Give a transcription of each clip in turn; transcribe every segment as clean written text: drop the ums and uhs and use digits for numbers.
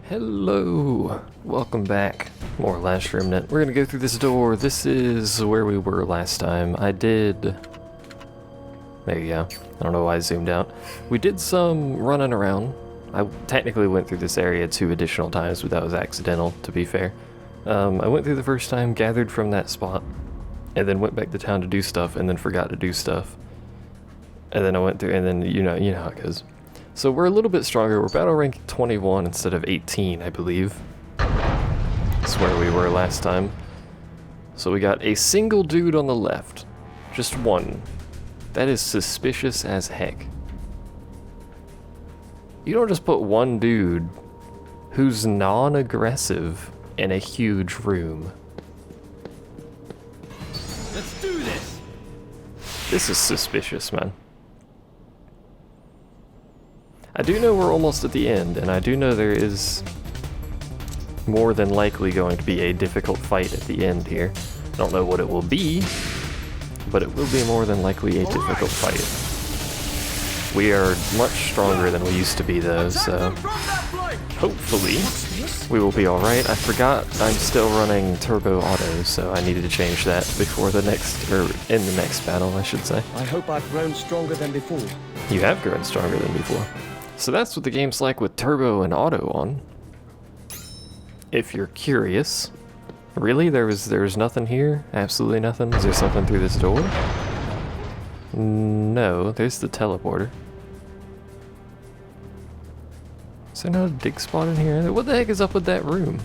Hello! Welcome back. More Last Remnant. We're gonna go through this door. This is where we were last time. There you go. I don't know why I zoomed out. We did some running around. I technically went through this area 2 additional times, but that was accidental, to be fair. I went through the first time, gathered from that spot, and then went back to town to do stuff, and then forgot to do stuff. And then I went through, and then you know how it goes. So we're a little bit stronger. We're battle rank 21 instead of 18, I believe. That's where we were last time. So we got a single dude on the left. Just one. That is suspicious as heck. You don't just put one dude who's non-aggressive in a huge room. Let's do this! This is suspicious, man. I do know we're almost at the end, and I do know there is more than likely going to be a difficult fight at the end here. I don't know what it will be, but it will be more than likely a difficult fight. We are much stronger than we used to be though, so hopefully we will be alright. I forgot I'm still running Turbo Auto, so I needed to change that before the next, or in the next battle, I should say. I hope I've grown stronger than before. You have grown stronger than before. So that's what the game's like with Turbo and Auto on. If you're curious. Really? There was nothing here? Absolutely nothing? Is there something through this door? No, there's the teleporter. Is there no dig spot in here? What the heck is up with that room?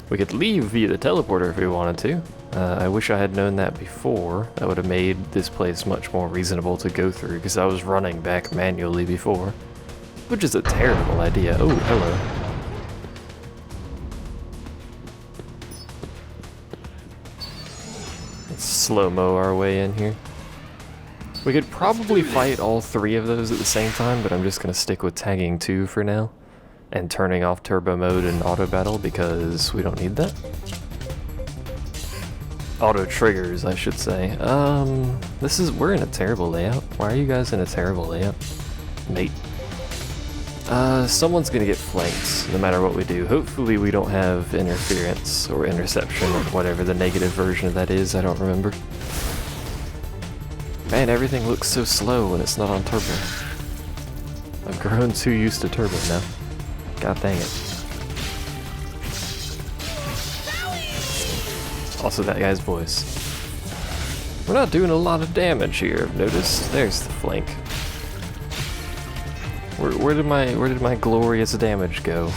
We could leave via the teleporter if we wanted to. I wish I had known that before. That would have made this place much more reasonable to go through, because I was running back manually before. Which is a terrible idea. Oh, hello. Let's slow-mo our way in here. We could probably fight all 3 of those at the same time, but I'm just going to stick with tagging 2 for now. And turning off turbo mode and auto battle, because we don't need that. Auto triggers, I should say. We're in a terrible layout. Why are you guys in a terrible layout? Mate. Someone's gonna get flanked, no matter what we do. Hopefully we don't have interference, or interception, or whatever the negative version of that is, I don't remember. Man, everything looks so slow when it's not on turbo. I've grown too used to turbo now. God dang it. Also that guy's voice. We're not doing a lot of damage here, I've noticed. There's the flank. Where did my glorious damage go?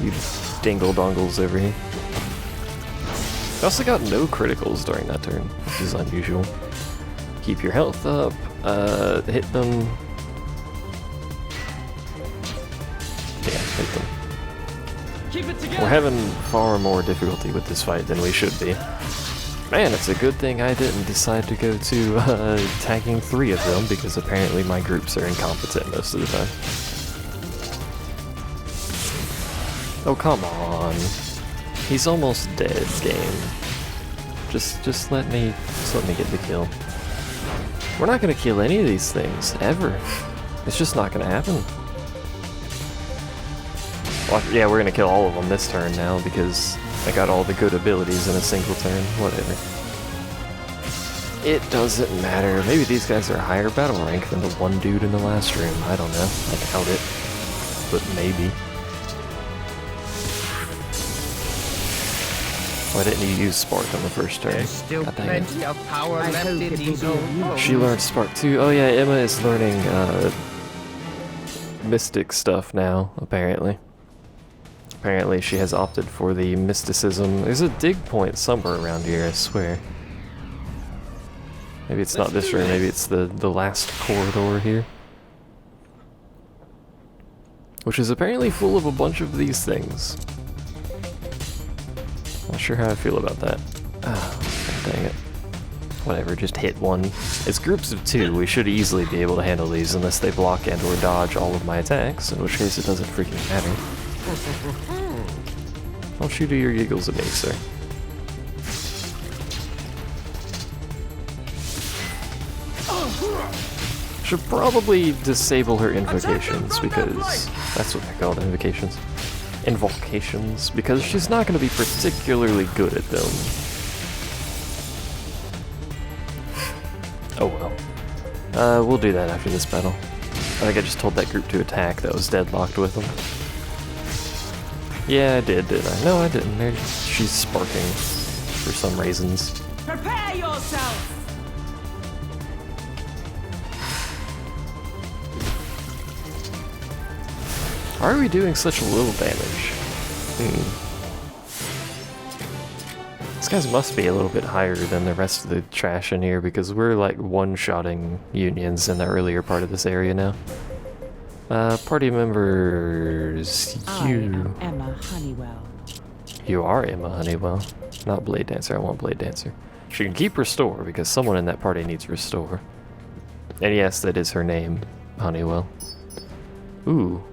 You dingle dongles over here. I also got no criticals during that turn, which is unusual. Keep your health up, hit them. Yeah, hit them. We're having far more difficulty with this fight than we should be. Man, it's a good thing I didn't decide to go to tagging 3 of them, because apparently my groups are incompetent most of the time. Oh, come on. He's almost dead, game. Just let me get the kill. We're not gonna kill any of these things, ever. It's just not gonna happen. Well, yeah, we're gonna kill all of them this turn now, because I got all the good abilities in a single turn. Whatever. It doesn't matter. Maybe these guys are higher battle rank than the one dude in the last room. I don't know. I doubt it. But maybe. Why didn't you use Spark on the first turn? There's still God dang it. plenty of power left in these old She learned Spark too. Oh yeah, Emma is learning mystic stuff now, apparently. Apparently she has opted for the mysticism. There's a dig point somewhere around here, I swear. Maybe it's not this room, maybe it's the last corridor here. Which is apparently full of a bunch of these things. Not sure how I feel about that. Oh, God dang it. Whatever, just hit one. It's groups of 2, we should easily be able to handle these unless they block and or dodge all of my attacks, in which case it doesn't freaking matter. Don't you do your giggles at me, sir. Should probably disable her invocations because that's what they're called, invocations. Invocations, because she's not going to be particularly good at them. Oh well. We'll do that after this battle. I think I just told that group to attack that was deadlocked with them. Yeah, I did I? No, I didn't. She's sparking for some reasons. Prepare yourself! Why are we doing such little damage? These guys must be a little bit higher than the rest of the trash in here because we're like one-shotting unions in the earlier part of this area now. Party members, I am Emma Honeywell. You are Emma Honeywell, not Blade Dancer. I want Blade Dancer. She can keep Restore because someone in that party needs Restore. And yes, that is her name, Honeywell. Ooh.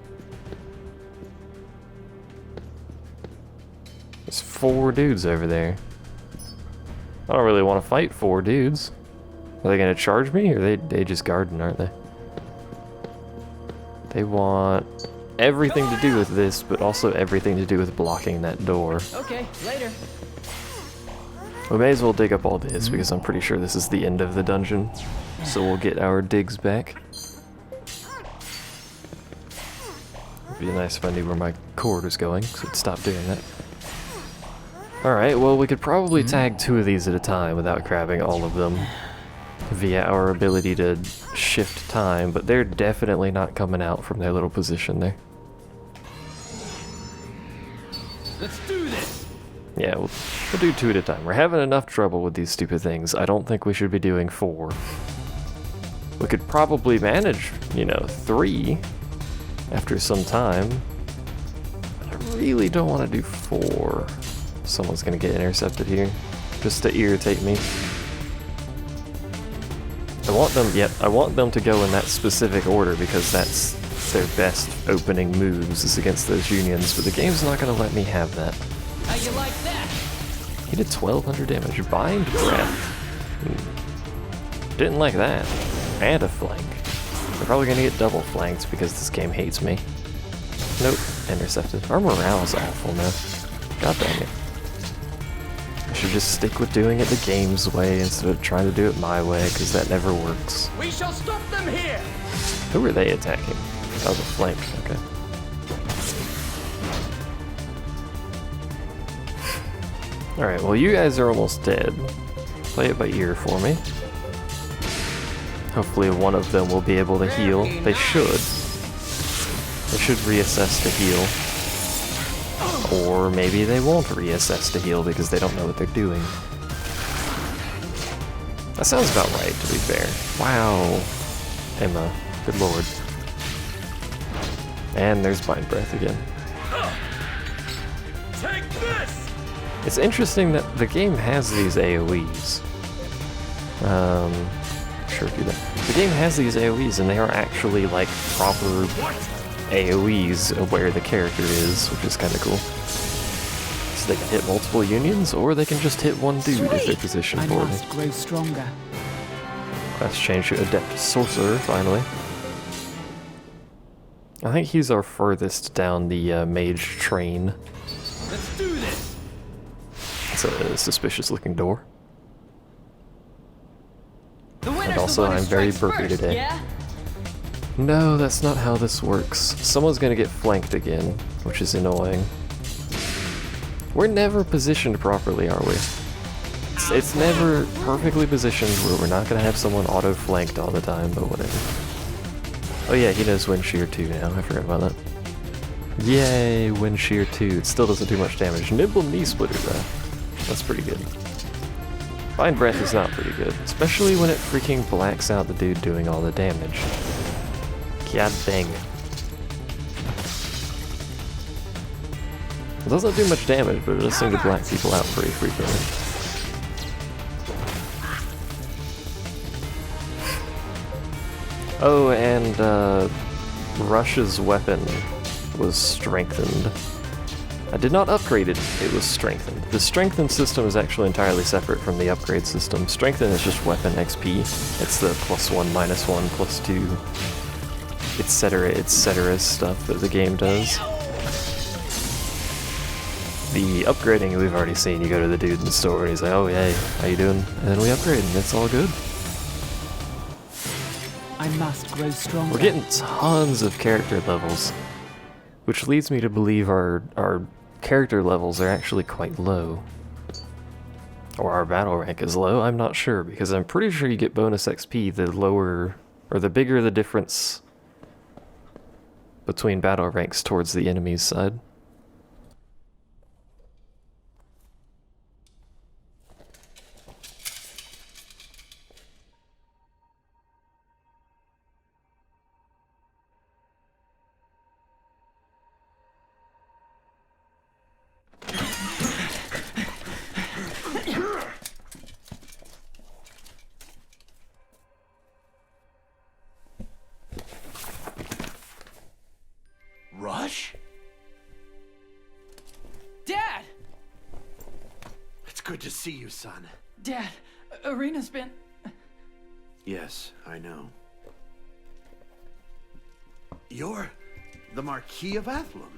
There's 4 dudes over there. I don't really want to fight 4 dudes. Are they gonna charge me, or they just guarding, aren't they? They want everything to do with this, but also everything to do with blocking that door. Okay, later. We may as well dig up all this, because I'm pretty sure this is the end of the dungeon. So we'll get our digs back. It'd be nice if I knew where my cord was going, so I'd stop doing that. Alright, well we could probably tag 2 of these at a time without grabbing all of them via our ability to shift time, but they're definitely not coming out from their little position there. Let's do this. Yeah, we'll do 2 at a time. We're having enough trouble with these stupid things. I don't think we should be doing 4. We could probably manage, 3 after some time. But I really don't want to do 4. Someone's gonna get intercepted here, just to irritate me. I want them to go in that specific order because that's their best opening moves is against those unions, but the game's not gonna let me have that. How you like that? He did 1200 damage. Bind Breath. Didn't like that. And a flank. They're probably gonna get double flanked because this game hates me. Nope, intercepted. Our morale's awful now. God dang it. I should just stick with doing it the game's way instead of trying to do it my way, because that never works. We shall stop them here. Who are they attacking? Oh, the flank, okay. Alright, well you guys are almost dead. Play it by ear for me. Hopefully one of them will be able to heal. They should. They should reassess to heal. Or maybe they won't reassess to heal because they don't know what they're doing. That sounds about right, to be fair. Wow. Emma, good lord. And there's Bind Breath again. Take this. It's interesting that the game has these AoEs. Sure do that. The game has these AoEs and they are actually like proper AoEs of where the character is, which is kind of cool. So they can hit multiple unions, or they can just hit one dude if they're positioned I for it. must grow stronger. Class change to Adept Sorcerer, finally. I think he's our furthest down the mage train. Let's do this. It's a suspicious looking door. The winner's And also, I'm very burpy today. Yeah? No, that's not how this works. Someone's gonna get flanked again, which is annoying. We're never positioned properly, are we? It's never perfectly positioned where we're not gonna have someone auto-flanked all the time, but whatever. Oh yeah, he knows Wind Shear 2 now, I forgot about that. Yay, Wind Shear 2. It still doesn't do much damage. Nimble Knee Splitter though. That's pretty good. Bind Breath is not pretty good, especially when it freaking blacks out the dude doing all the damage. God dang it. It doesn't do much damage, but it does seem to black people out pretty frequently. Oh, and Rush's weapon was strengthened. I did not upgrade it, it was strengthened. The strengthened system is actually entirely separate from the upgrade system. Strengthen is just weapon XP. It's the +1, -1, +2, etc. stuff that the game does. The upgrading we've already seen. You go to the dude in the store and he's like, oh hey, how you doing? And then we upgrade and it's all good. I must grow stronger. We're getting tons of character levels, which leads me to believe our character levels are actually quite low. Or our battle rank is low, I'm not sure, because I'm pretty sure you get bonus XP the lower, or the bigger the difference between battle ranks towards the enemy's side. Rush? Dad! It's good to see you, son. Dad, Arena's been... Yes, I know. You're the Marquis of Athlum.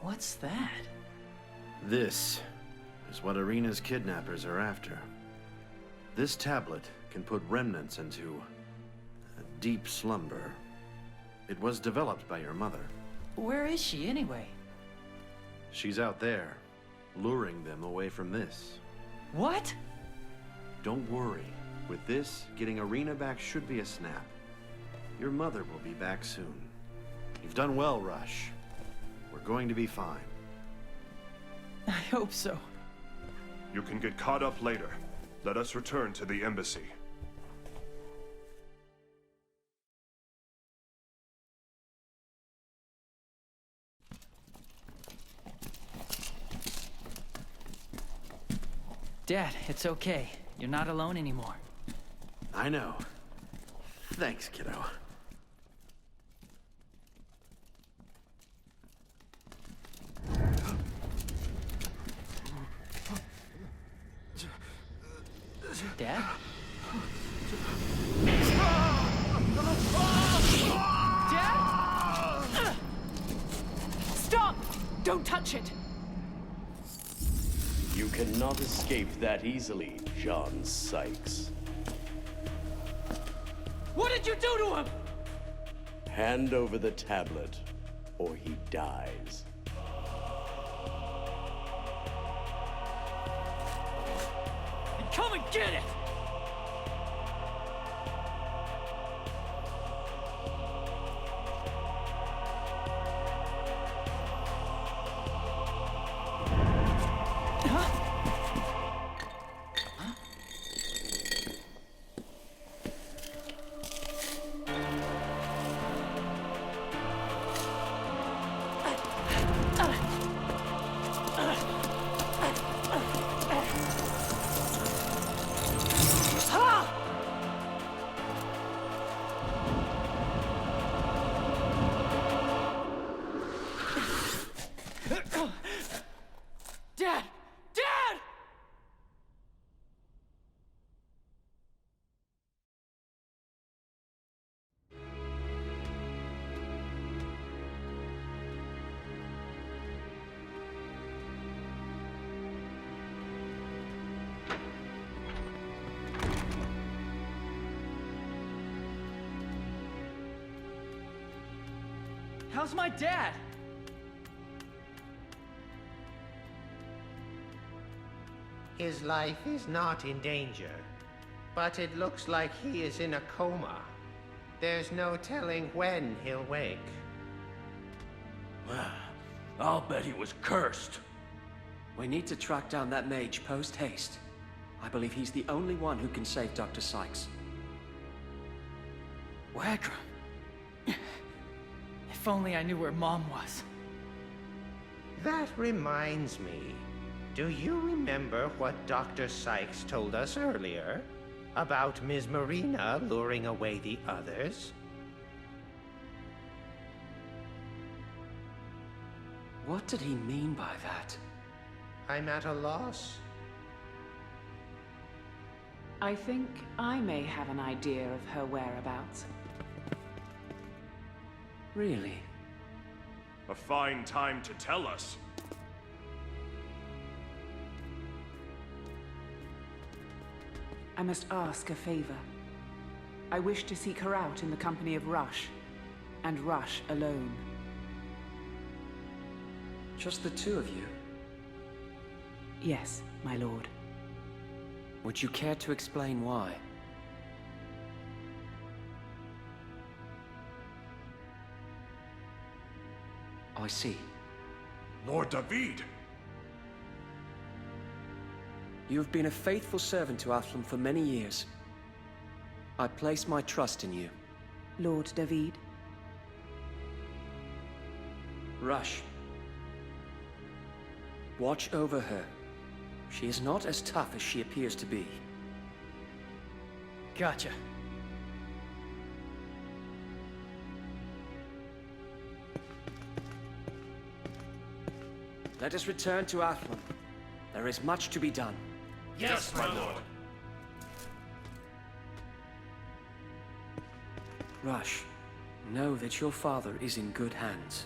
What's that? This is what Arena's kidnappers are after. This tablet can put remnants into a deep slumber. It was developed by your mother. Where is she, anyway? She's out there, luring them away from this. What? Don't worry. With this, getting Arena back should be a snap. Your mother will be back soon. You've done well, Rush. We're going to be fine. I hope so. You can get caught up later. Let us return to the embassy. Dad, it's okay. You're not alone anymore. I know. Thanks, kiddo. Dad? Dad? Stop! Don't touch it! You cannot escape that easily, John Sykes. What did you do to him? Hand over the tablet, or he dies. Come and get it! Dad! Dad! How's my dad? His life is not in danger, but it looks like he is in a coma. There's no telling when he'll wake. I'll bet he was cursed. We need to track down that mage post-haste. I believe he's the only one who can save Dr. Sykes. Wagram. If only I knew where Mom was. That reminds me. Do you remember what Dr. Sykes told us earlier? About Ms. Marina luring away the others? What did he mean by that? I'm at a loss. I think I may have an idea of her whereabouts. Really? A fine time to tell us. I must ask a favor. I wish to seek her out in the company of Rush, and Rush alone. Just the two of you? Yes, my lord. Would you care to explain why? I see. Lord David! You have been a faithful servant to Athlum for many years. I place my trust in you. Lord David? Rush. Watch over her. She is not as tough as she appears to be. Gotcha. Let us return to Athlum. There is much to be done. Yes, my lord. Rush, know that your father is in good hands.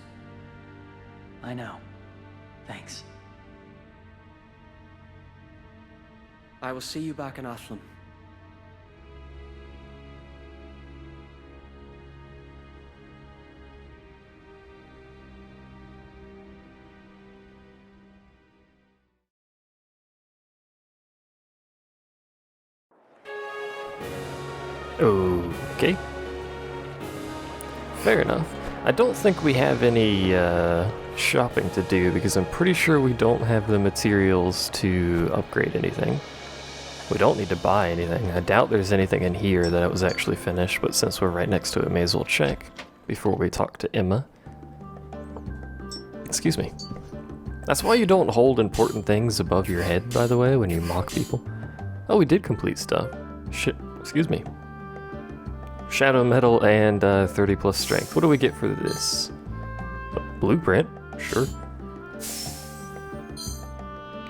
I know. Thanks. I will see you back in Athlum. Okay. Fair enough. I don't think we have any shopping to do because I'm pretty sure we don't have the materials to upgrade anything. We don't need to buy anything. I doubt there's anything in here that was actually finished, but since we're right next to it, may as well check before we talk to Emma. Excuse me. That's why you don't hold important things above your head, by the way, when you mock people. Oh, we did complete stuff. Shit, excuse me. Shadow metal and 30 plus strength. What do we get for this? A blueprint? Sure.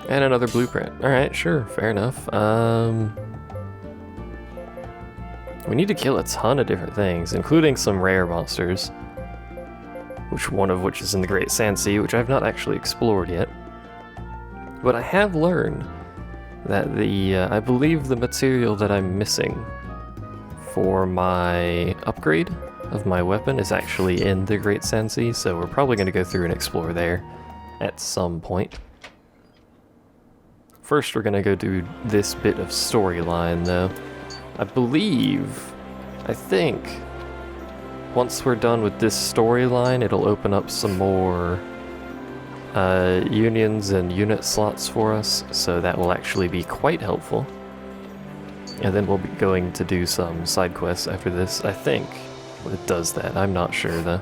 And another blueprint. Alright, sure, fair enough. We need to kill a ton of different things, including some rare monsters. One of which is in the Great Sand Sea, which I've not actually explored yet. But I have learned that I believe the material that I'm missing for my upgrade of my weapon is actually in the Great Sand Sea, so we're probably going to go through and explore there at some point. First, we're going to go do this bit of storyline, though. I think, once we're done with this storyline, it'll open up some more unions and unit slots for us, so that will actually be quite helpful. And then we'll be going to do some side quests after this, I think. It does that, I'm not sure though.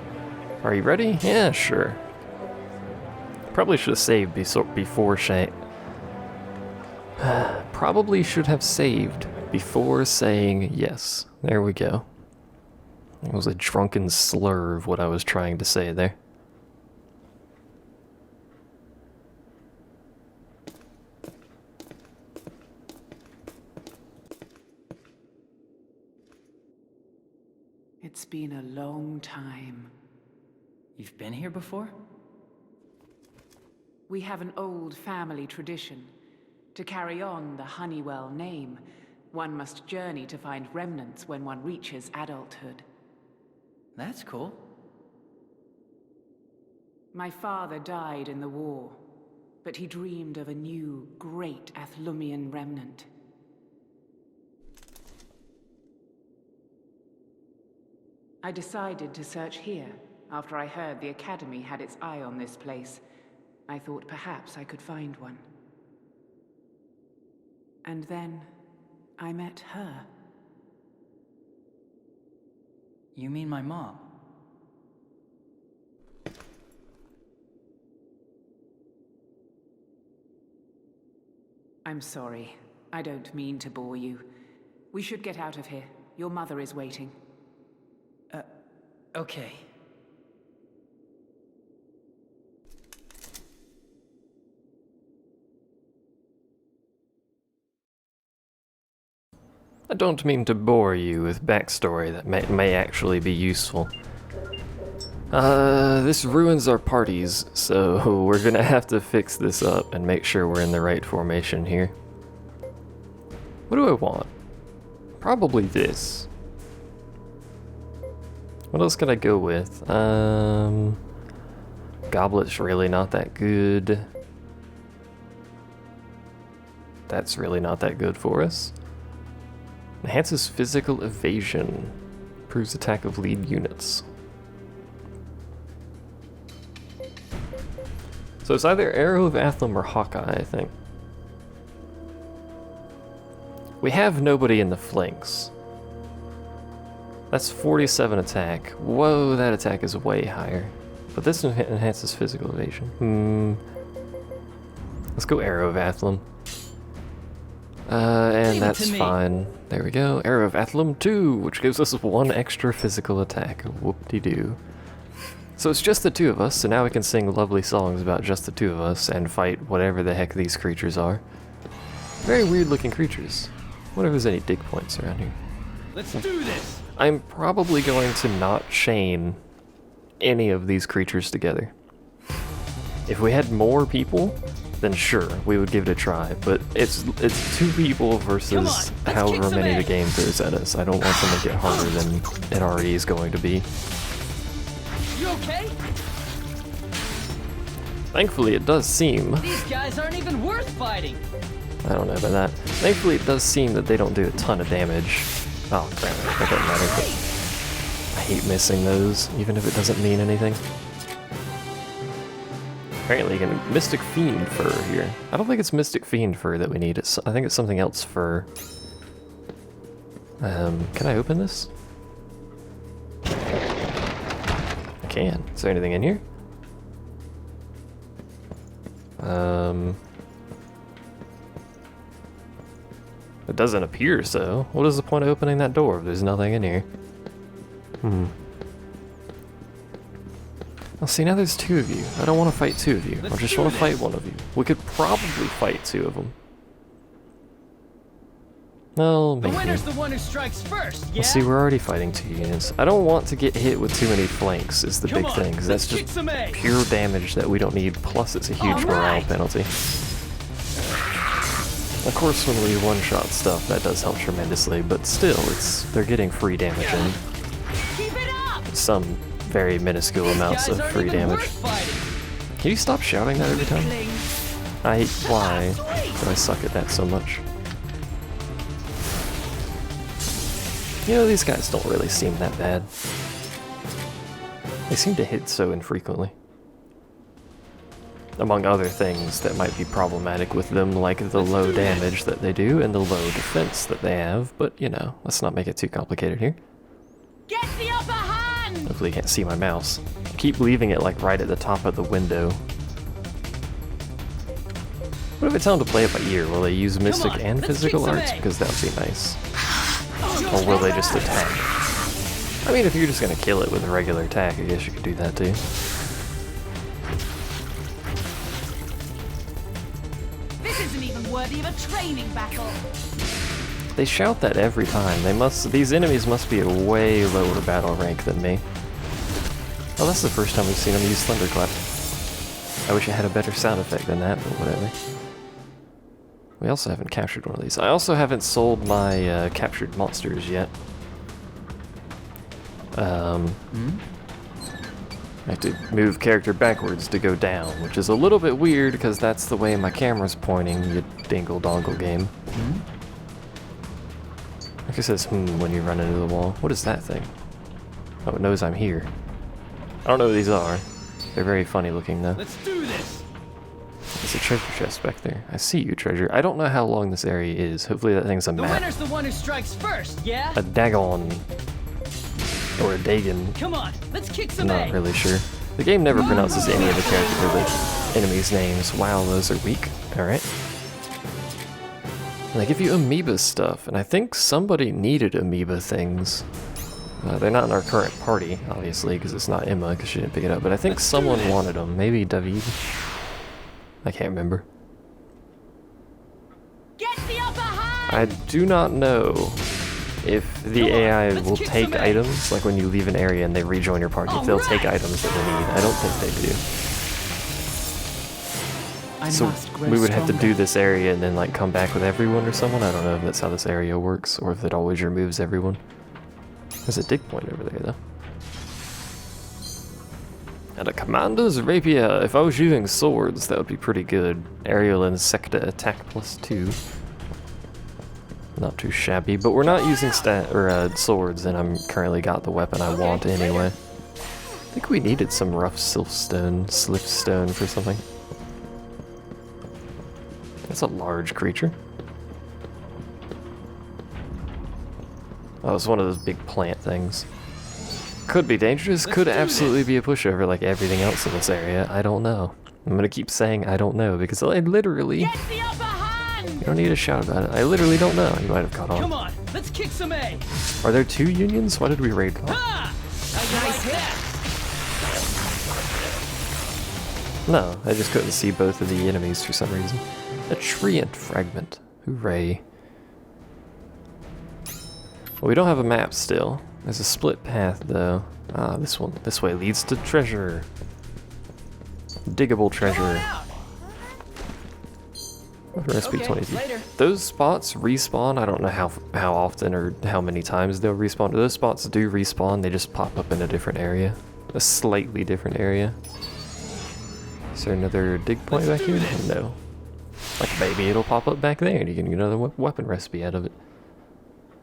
Are you ready? Yeah, sure. Probably should have saved before Probably should have saved before saying yes. There we go. It was a drunken slur of what I was trying to say there. It's been a long time. You've been here before? We have an old family tradition. To carry on the Honeywell name, one must journey to find remnants when one reaches adulthood. That's cool. My father died in the war. but he dreamed of a new, great Athlumian remnant. I decided to search here after I heard the Academy had its eye on this place. I thought perhaps I could find one. And then I met her. You mean my mom? I'm sorry. I don't mean to bore you. We should get out of here. Your mother is waiting. Okay. I don't mean to bore you with backstory that may actually be useful. This ruins our parties, so we're gonna have to fix this up and make sure we're in the right formation here. What do I want? Probably this. What else could I go with? Goblet's really not that good. That's really not that good for us. Enhances physical evasion. Improves attack of lead units. So it's either Arrow of Athlum or Hawkeye, I think. We have nobody in the flanks. That's 47 attack. Whoa, that attack is way higher. But this enhances physical evasion. Let's go Arrow of Athlum. And that's fine. There we go. Arrow of Athlum 2, which gives us 1 extra physical attack. Whoop-de-doo. So it's just the two of us, so now we can sing lovely songs about just the two of us and fight whatever the heck these creatures are. Very weird looking creatures. I wonder if there's any dig points around here. Let's do this! I'm probably going to not chain any of these creatures together. If we had more people, then sure, we would give it a try, but it's 2 people versus however many the game throws at us. I don't want them to get harder than it already is going to be. You okay? Thankfully, it does seem... These guys aren't even worth fighting! I don't know about that. Thankfully, it does seem that they don't do a ton of damage. Oh, crap, that doesn't matter, but I hate missing those, even if it doesn't mean anything. Apparently, you can Mystic Fiend Fur here. I don't think it's Mystic Fiend Fur that we need. I think it's something else fur. Can I open this? I can. Is there anything in here? It doesn't appear so. What is the point of opening that door if there's nothing in here? Well, see, now there's 2 of you. I don't want to fight 2 of you. I just want to fight 1 of you. We could probably fight 2 of them. Well, maybe. The winner's the one who strikes first, yeah? Well, see, we're already fighting 2 units. I don't want to get hit with too many flanks is the big thing, because that's just pure damage that we don't need, plus it's a huge morale penalty. Of course, when we one-shot stuff, that does help tremendously, but still, they're getting free damage in. Some very minuscule amounts of free damage. Can you stop shouting that every time? Why do I suck at that so much? You know, these guys don't really seem that bad. They seem to hit so infrequently. Among other things that might be problematic with them, like the low damage that they do and the low defense that they have, but you know, let's not make it too complicated here. Get the upper hand! Hopefully you can't see my mouse. Keep leaving it like right at the top of the window. What if I tell them to play it by ear? Will they use Mystic and Physical Arts? Because that would be nice. Or will they just attack? I mean, if you're just gonna kill it with a regular attack, I guess you could do that too. This isn't even worthy of a training battle. They shout that every time. These enemies must be a way lower battle rank than me. Oh, that's the first time we've seen them use Thunderclap. I wish I had a better sound effect than that, but whatever. We also haven't captured one of these. I also haven't sold my captured monsters yet. I have to move character backwards to go down, which is a little bit weird because that's the way my camera's pointing, you dingle-dongle game. Like it says when you run into the wall. What is that thing? Oh, it knows I'm here. I don't know what these are. They're very funny looking though. Let's do this. There's a treasure chest back there. I see you, treasure. I don't know how long this area is. Hopefully that thing's a The map. winner's the one who strikes first, yeah? A Dagon. Or a Dagon. Come on, let's kick some Not A. really sure. The game never pronounces any of the character or the enemies' names. Wow, those are weak. Alright. They give you amoeba stuff, and I think somebody needed amoeba things. They're not in our current party, obviously, because it's not Emma, because she didn't pick it up, but I think someone wanted them. Maybe David? I can't remember. Get the upper hand! I do not know if the AI will take items, like when you leave an area and they rejoin your party, if they'll take items that they need. I don't think they do. So we would have to do this area and then like come back with everyone or someone. I don't know if that's how this area works or if it always removes everyone. There's a dig point over there though. And a commander's rapier. If I was using swords, that would be pretty good. Aerial Insecta attack +2. Not too shabby, but we're not using swords, and I'm currently got the weapon I want anyway. I think we needed some rough slipstone for something. That's a large creature. Oh, it's one of those big plant things. Could be dangerous, could absolutely be a pushover like everything else in this area. I don't know. I'm gonna keep saying I don't know because I literally... Get the upper hand! You don't need to shout about it. I literally don't know. You might have caught on. Come on, let's kick some A. Are there 2 unions? Why did we raid one? Ha! Nice hit! No, I just couldn't see both of the enemies for some reason. A treant fragment. Hooray. Well, we don't have a map still. There's a split path though. Ah, this one. This way leads to treasure. Diggable treasure. Recipe 22. Later. Those spots respawn. I don't know how often or how many times they'll respawn. Those spots do respawn. They just pop up in a different area. A slightly different area. Is there another dig point back here? No. Like maybe it'll pop up back there and you can get another weapon recipe out of it.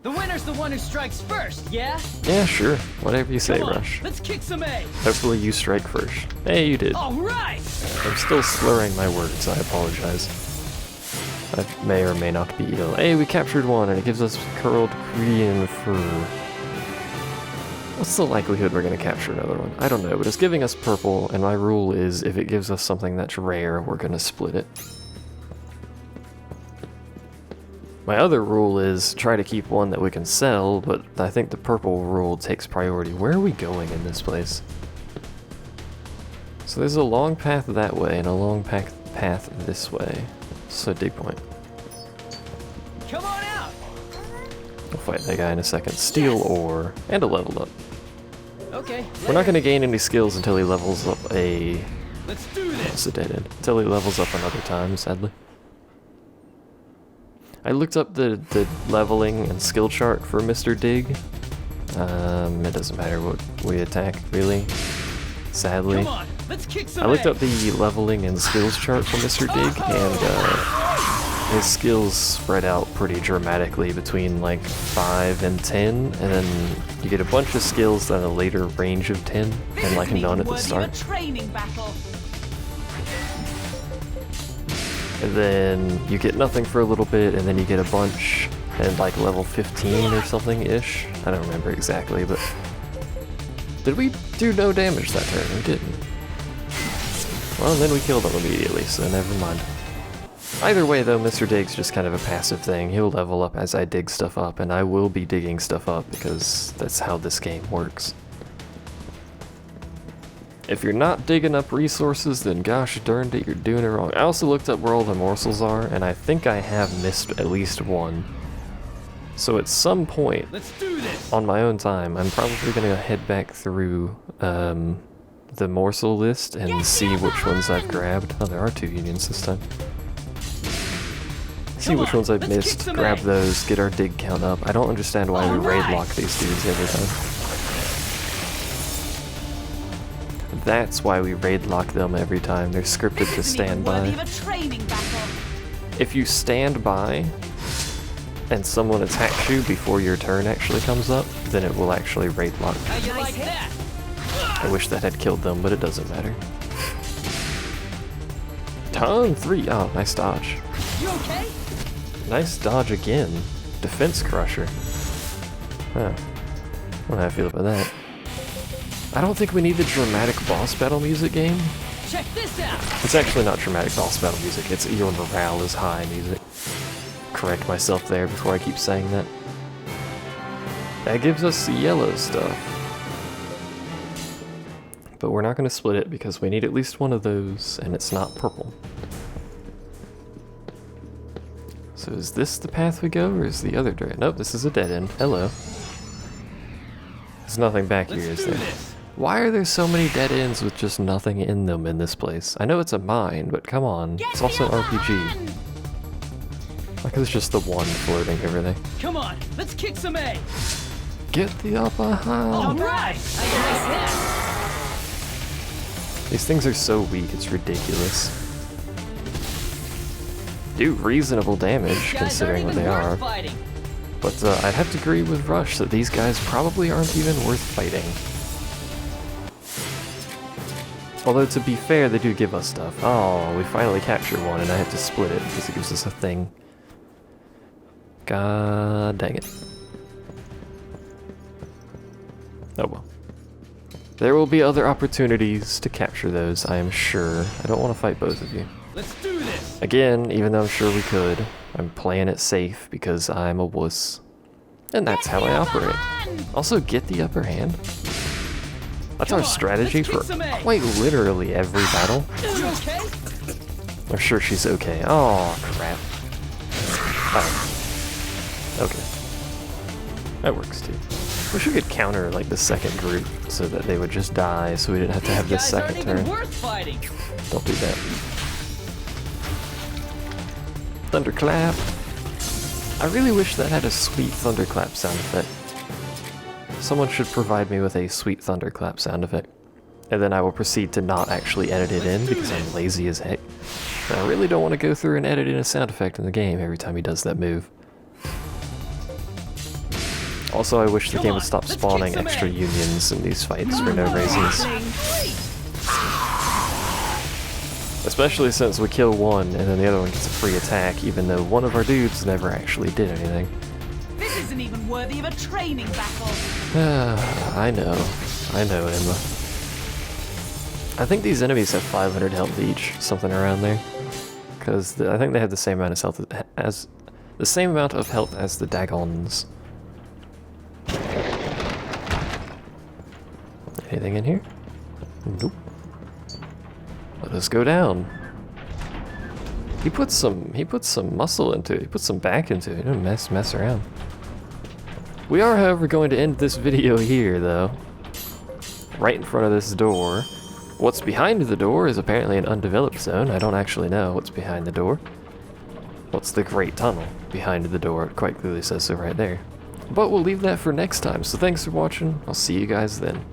The winner's the one who strikes first, yeah? Yeah, sure. Whatever you say, Come on, Rush. let's kick some A. Hopefully you strike first. Hey, you did. All right. I'm still slurring my words. I apologize. I may or may not be ill. Hey, we captured one and it gives us curled Korean fur. What's the likelihood we're going to capture another one? I don't know, but it's giving us purple, and my rule is if it gives us something that's rare, we're going to split it. My other rule is try to keep one that we can sell, but I think the purple rule takes priority. Where are we going in this place? So there's a long path that way and a long path this way. So dig point. Come on out. We'll fight that guy in a second. Steel ore and a level up. Okay. We're not going to gain any skills until he levels up a... Let's do this. It's a dead end. Until he levels up another time, sadly. I looked up the leveling and skill chart for Mr. Dig. It doesn't matter what we attack, really. Sadly. Come on, let's kick some I looked A. up the leveling and skills chart for Mr. Dig, and his skills spread out pretty dramatically between like 5 and 10, and then you get a bunch of skills at a later range of 10, and like none at the start. Training battle. And then you get nothing for a little bit, and then you get a bunch at like level 15 or something-ish. I don't remember exactly, but... Did we do no damage that turn? We didn't. Well, then we killed him immediately, so never mind. Either way, though, Mr. Dig's just kind of a passive thing. He'll level up as I dig stuff up, and I will be digging stuff up because that's how this game works. If you're not digging up resources, then gosh darned it, you're doing it wrong. I also looked up where all the morsels are, and I think I have missed at least one. So at some point, Let's do this. on my own time, I'm probably going to head back through the morsel list and see which ones I've grabbed. Oh, there are 2 unions this time. See which ones I've missed, grab those, get our dig count up. I don't understand why we raid lock these dudes every time. that's why we raid lock them every time. They're scripted to stand by. If you stand by and someone attacks you before your turn actually comes up, then it will actually raid lock. I wish that had killed them, but it doesn't matter. Turn 3. Oh, nice dodge. You okay? Nice dodge again. Defense crusher. Huh. I don't know how I feel about that. I don't think we need the dramatic boss battle music game. Check this out. It's actually not dramatic boss battle music, it's your morale is high music. Correct myself there before I keep saying that. That gives us the yellow stuff. But we're not going to split it because we need at least one of those, and it's not purple. So is this the path we go, or is the other direction? Nope, this is a dead end. Hello. There's nothing back here, is there? Why are there so many dead ends with just nothing in them in this place? I know it's a mine, but come on. It's also an RPG. Like there's just the one floating over there. Come on, let's kick some A. Get the upper hand. All right. These things are so weak, it's ridiculous. Do reasonable damage considering what they are. But I'd have to agree with Rush that these guys probably aren't even worth fighting. Although to be fair, they do give us stuff. Oh, we finally capture one and I have to split it because it gives us a thing. God dang it. Oh well. There will be other opportunities to capture those, I am sure. I don't want to fight both of you. Let's do this. Again, even though I'm sure we could, I'm playing it safe because I'm a wuss. And that's how I operate. Also, get the upper hand. That's our strategy for quite literally every battle. I'm sure she's okay. Oh, crap. Oh. Okay. That works too. Wish we could counter like the second group so that they would just die so we didn't have to have this second turn. Don't do that. Thunderclap. I really wish that had a sweet thunderclap sound effect. Someone should provide me with a sweet thunderclap sound effect. And then I will proceed to not actually edit it in because I'm lazy as heck. And I really don't want to go through and edit in a sound effect in the game every time he does that move. Also, I wish the game would stop spawning extra unions in these fights for no reasons. Especially since we kill one and then the other one gets a free attack, even though one of our dudes never actually did anything. This isn't even worthy of a training battle. I know, Emma. I think these enemies have 500 health each, something around there. Because I think they have the same amount of health as the Dagons. Anything in here? Nope. Let us go down. He put some muscle into it. He put some back into it. He didn't mess around. We are, however, going to end this video here, though. Right in front of this door. What's behind the door is apparently an undeveloped zone. I don't actually know what's behind the door. What's the Great Tunnel behind the door? It quite clearly says so right there. But we'll leave that for next time, so thanks for watching. I'll see you guys then.